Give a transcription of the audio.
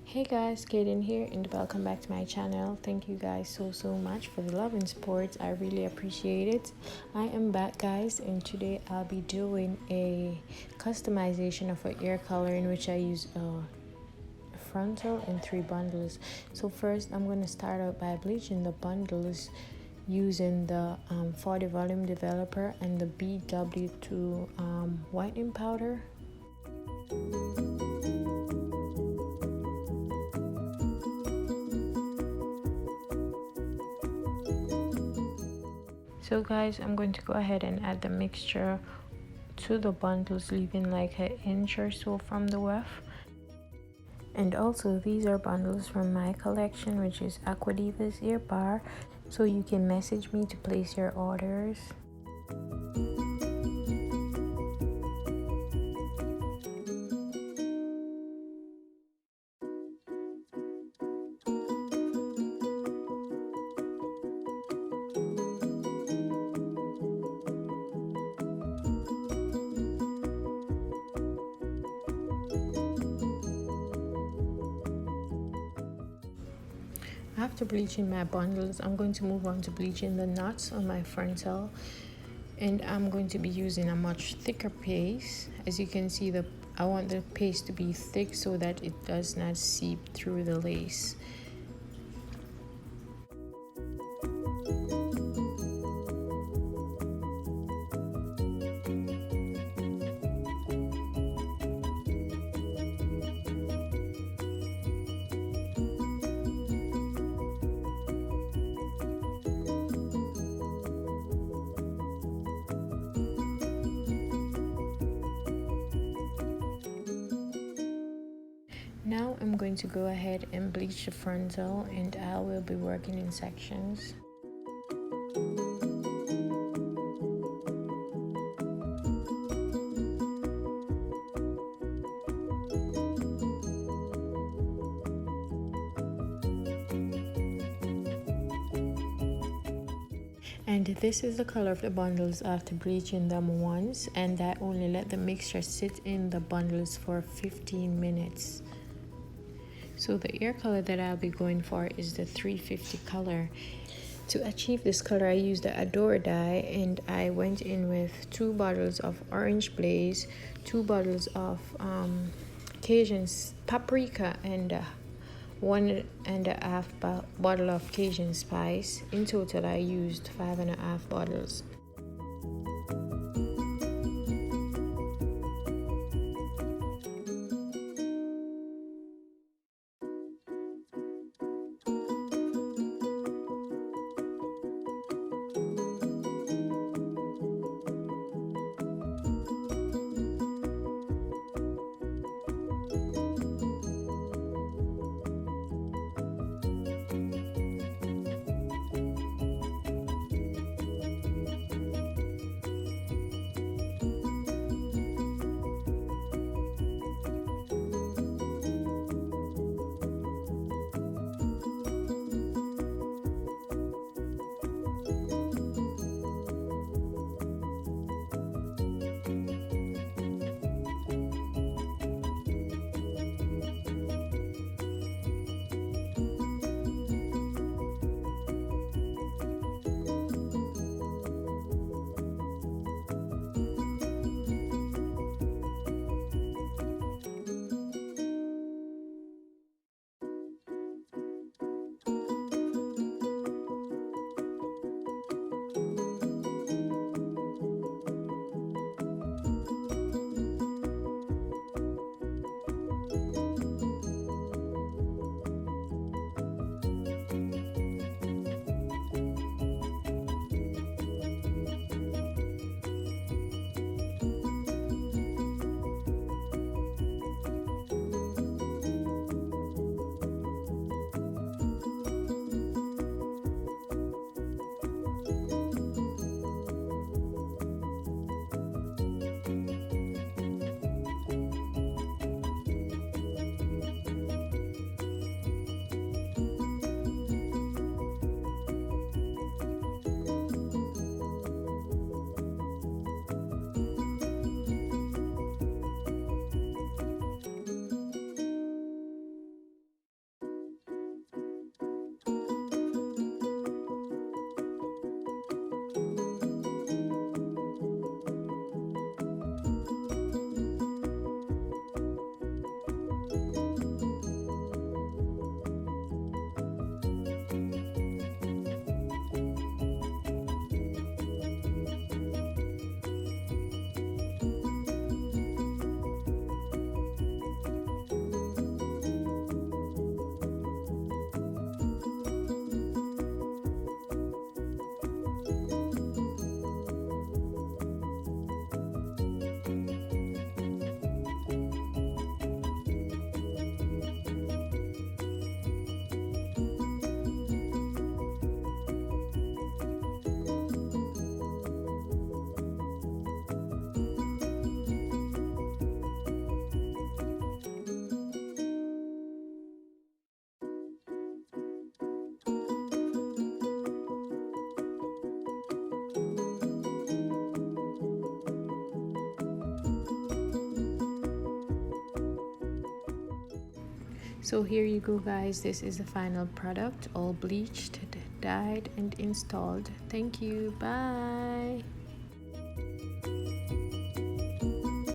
Hey guys, Kaden here and welcome back to my channel. Thank you guys so much for the love and support. I really appreciate it. I am back guys, and today I'll be doing a customization of an ear color in which I use a frontal and 3 bundles. So first I'm going to start out by bleaching the bundles using the 40 volume developer and the BW2 whitening powder. So guys, I'm going to go ahead and add the mixture to the bundles, leaving like an inch or so from the weft. And also these are bundles from my collection, which is Aquadiva's ear bar, so you can message me to place your orders. After bleaching my bundles, I'm going to move on to bleaching the knots on my frontal, and I'm going to be using a much thicker paste. As you can see, I want the paste to be thick so that it does not seep through the lace. Now I'm going to go ahead and bleach the frontal, and I will be working in sections. And this is the color of the bundles after bleaching them once, and I only let the mixture sit in the bundles for 15 minutes. So the ear color that I'll be going for is the 350 color. To achieve this color, I used the Adore dye, and I went in with 2 bottles of Orange Blaze, 2 bottles of Cajun Paprika, and 1.5 bottle of Cajun Spice. In total, I used 5.5 bottles. So here you go, guys. This is the final product, all bleached, dyed and installed. Thank you. Bye.